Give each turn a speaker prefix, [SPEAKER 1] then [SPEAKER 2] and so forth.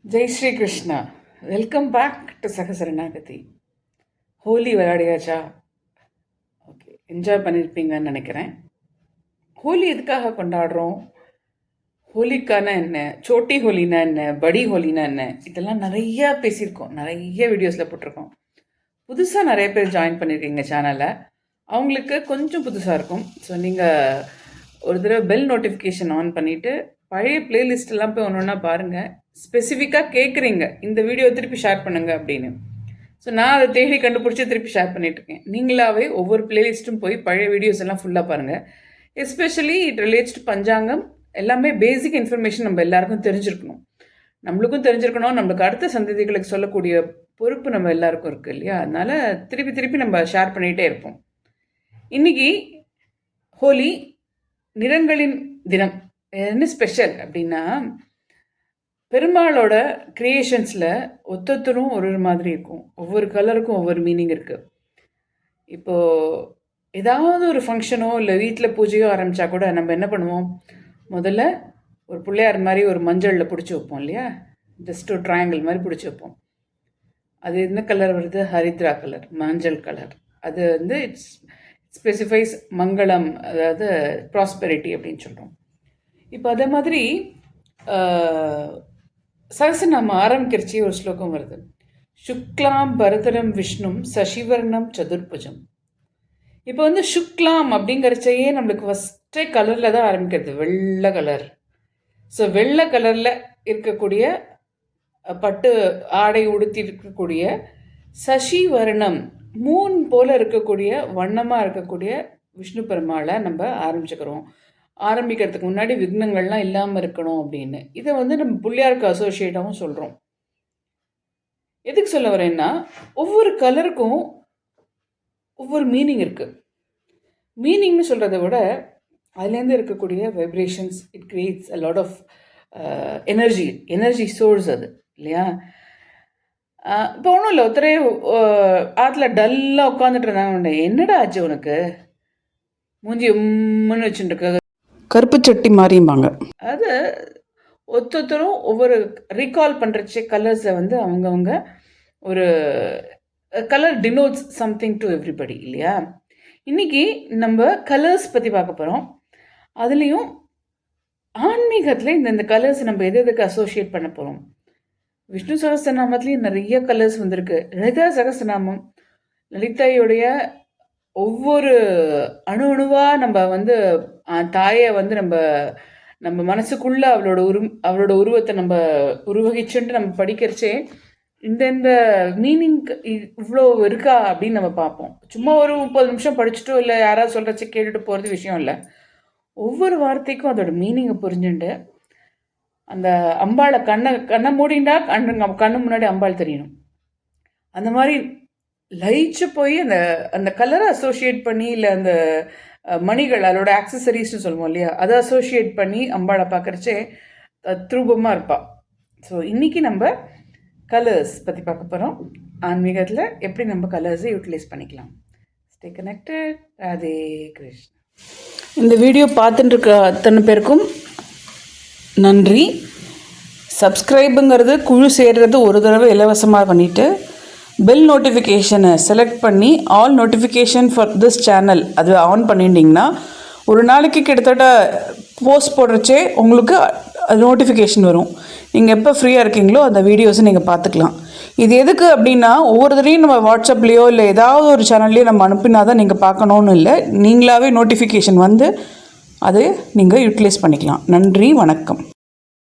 [SPEAKER 1] Jai Shri Krishna. Welcome back to சகசரணாகதி. ஹோலி விளையாடியாச்சா? Okay, enjoy பண்ணியிருப்பீங்கன்னு நினைக்கிறேன். ஹோலி எதுக்காக கொண்டாடுறோம்? ஹோலிக்கான என்ன, சோட்டி ஹோலினா என்ன, படி ஹோலினா என்ன, இதெல்லாம் நிறையா பேசியிருக்கோம், நிறைய வீடியோஸில் போட்டிருக்கோம். புதுசாக நிறைய பேர் ஜாயின் பண்ணியிருக்கீங்க சேனலை. அவங்களுக்கு கொஞ்சம் புதுசாக இருக்கும். ஸோ நீங்கள் ஒரு தடவை பெல் நோட்டிஃபிகேஷன் ஆன் பண்ணிவிட்டு பழைய பிளேலிஸ்ட்டெல்லாம் போய் ஒன்று ஒன்றா பாருங்கள். ஸ்பெசிஃபிக்காக கேட்குறீங்க இந்த வீடியோ திருப்பி ஷேர் பண்ணுங்கள் அப்படின்னு. ஸோ நான் அதை தேடி கண்டுபிடிச்சி திருப்பி ஷேர் பண்ணிகிட்ருக்கேன். நீங்களாவே ஒவ்வொரு பிளேலிஸ்ட்டும் போய் பழைய வீடியோஸ் எல்லாம் ஃபுல்லாக பாருங்கள். எஸ்பெஷலி இட் ரிலேட்ஸ் டு பஞ்சாங்கம். எல்லாமே பேசிக் இன்ஃபர்மேஷன் நம்ம எல்லாருக்கும் தெரிஞ்சிருக்கணும். நம்மளுக்கும் தெரிஞ்சிருக்கணும், நம்மளுக்கு அடுத்த சந்ததிகளுக்கு சொல்லக்கூடிய பொறுப்பு நம்ம எல்லாருக்கும் இருக்குது இல்லையா? அதனால் திருப்பி திருப்பி நம்ம ஷேர் பண்ணிகிட்டே இருப்போம். இன்றைக்கி ஹோலி நிறங்களின் தினம். என்ன ஸ்பெஷல் அப்படின்னா, பெருமாளோட க்ரியேஷன்ஸில் ஒத்தொத்தரும் ஒரு மாதிரி இருக்கும். ஒவ்வொரு கலருக்கும் ஒவ்வொரு மீனிங் இருக்குது. இப்போது ஏதாவது ஒரு ஃபங்க்ஷனோ இல்லை வீட்டில் பூஜையோ ஆரம்பித்தா கூட நம்ம என்ன பண்ணுவோம்? முதல்ல ஒரு பிள்ளையார் மாதிரி ஒரு மஞ்சளில் பிடிச்சி வைப்போம் இல்லையா? ஜஸ்ட் ஒரு ட்ரையாங்கிள் மாதிரி பிடிச்சி வைப்போம். அது என்ன கலர் வருது? ஹரித்ரா கலர், மஞ்சள் கலர். அது வந்து இட்ஸ் ஸ்பெசிஃபைஸ் மங்களம், அதாவது ப்ராஸ்பெரிட்டி அப்படின்னு சொல்கிறோம். இப்போ அதே மாதிரி சகசநாம ஆரம்பிக்கிறச்சி ஒரு ஸ்லோகம் வருது. சுக்லாம் பரதரம் விஷ்ணும் சசிவர்ணம் சதுர்புஜம். இப்போ வந்து சுக்லாம் அப்படிங்கிறச்சையே நம்மளுக்கு ஃபஸ்ட்டே கலரில் தான் ஆரம்பிக்கிறது, வெள்ளை கலர். ஸோ வெள்ளை கலரில் இருக்கக்கூடிய பட்டு ஆடை உடுத்தி இருக்கக்கூடிய சசிவர்ணம், மூன் போல் இருக்கக்கூடிய வண்ணமாக இருக்கக்கூடிய விஷ்ணு பெருமாளை நம்ம ஆரம்பிக்கிறதுக்கு முன்னாடி விக்னங்கள்லாம் இல்லாமல் இருக்கணும் அப்படின்னு. இதை வந்து நம்ம பிள்ளையாருக்கு அசோசியேட்டாகவும் சொல்கிறோம். எதுக்கு சொல்ல வரேன்னா, ஒவ்வொரு கலருக்கும் ஒவ்வொரு மீனிங் இருக்குது. மீனிங்னு சொல்கிறத விட அதுலேருந்து இருக்கக்கூடிய vibrations, it creates a lot of energy source அது இல்லையா? இப்போ ஒன்றும் இல்லை, ஒருத்தரே ஆற்றுல டல்லாக உட்காந்துட்டு இருந்தாங்க. என்னடா ஆச்சு உனக்கு, மூஞ்சி உம்முன்னு வச்சுட்டுருக்க, கருப்பு சட்டி மாதிரிம்பாங்க. அது ஒருத்தரும் ஒவ்வொரு ரீகால் பண்ணுறச்சே கலர்ஸை வந்து அவங்கவுங்க ஒரு colour denotes something to everybody இல்லையா? இன்றைக்கி நம்ம கலர்ஸ் பற்றி பார்க்க போகிறோம். அதுலேயும் ஆன்மீகத்தில் இந்த கலர்ஸ் நம்ம எதுக்கு அசோசியேட் பண்ண போகிறோம். விஷ்ணு சகஸ்ரநாமத்துலேயும் நிறைய கலர்ஸ் வந்திருக்கு. லலிதா சகஸ்ரநாமம், லலிதாயுடைய ஒவ்வொரு அணுவாக நம்ம வந்து தாயை வந்து நம்ம மனசுக்குள்ளே அவளோட உருவத்தை நம்ம உருவகிச்சுட்டு நம்ம படிக்கிறச்சே இந்த மீனிங் இவ்வளோ இருக்கா அப்படின்னு நம்ம பார்ப்போம். சும்மா ஒரு 30 நிமிஷம் படிச்சுட்டோ இல்லை யாராவது சொல்கிறச்ச கேட்டுட்டு போகிறது விஷயம் இல்லை. ஒவ்வொரு வார்த்தைக்கும் அதோட மீனிங்கை புரிஞ்சுட்டு அந்த அம்பாளை கண்ணை மூடிண்டா கண்ணு முன்னாடி அம்பாள் தெரியணும். அந்த மாதிரி லயிச்சு போய் அந்த கலரை அசோசியேட் பண்ணி, இல்லை அந்த மணிகள் அதோட ஆக்சசரிஸ்ன்னு சொல்லுவோம் இல்லையா, அதை அசோசியேட் பண்ணி அம்பாளை பார்க்குறச்சே தத்ரூபமாக இருப்பாள். ஸோ இன்றைக்கி நம்ம கலர்ஸ் பற்றி பார்க்க போகிறோம். ஆன்மீகத்தில் எப்படி நம்ம கலர்ஸை யூட்டிலைஸ் பண்ணிக்கலாம். Stay connected. ராதே கிருஷ்ணா. இந்த வீடியோ பார்த்துட்டு இருக்க அத்தனை பேருக்கும் நன்றி. சப்ஸ்கிரைபுங்கிறது குழு சேர்றது ஒரு தடவை இலவசமாக பண்ணிவிட்டு பெல் நோட்டிஃபிகேஷனை செலக்ட் பண்ணி all notification for this channel அது ஆன் பண்ணிட்டீங்கன்னா ஒரு நாளைக்கு கிட்டத்தட்ட போஸ்ட் போடுறச்சே உங்களுக்கு அது நோட்டிஃபிகேஷன் வரும். நீங்கள் எப்போ ஃப்ரீயாக இருக்கீங்களோ அந்த வீடியோஸை நீங்கள் பார்த்துக்கலாம். இது எதுக்கு அப்படின்னா, ஒவ்வொரு தடையும் நம்ம வாட்ஸ்அப்லேயோ இல்லை ஏதாவது ஒரு சேனல்லையோ நம்ம அனுப்பினா தான் நீங்கள் பார்க்கணுன்னு இல்லை, நீங்களாகவே நோட்டிஃபிகேஷன் வந்து அதை நீங்கள் யூட்டிலைஸ் பண்ணிக்கலாம். நன்றி, வணக்கம்.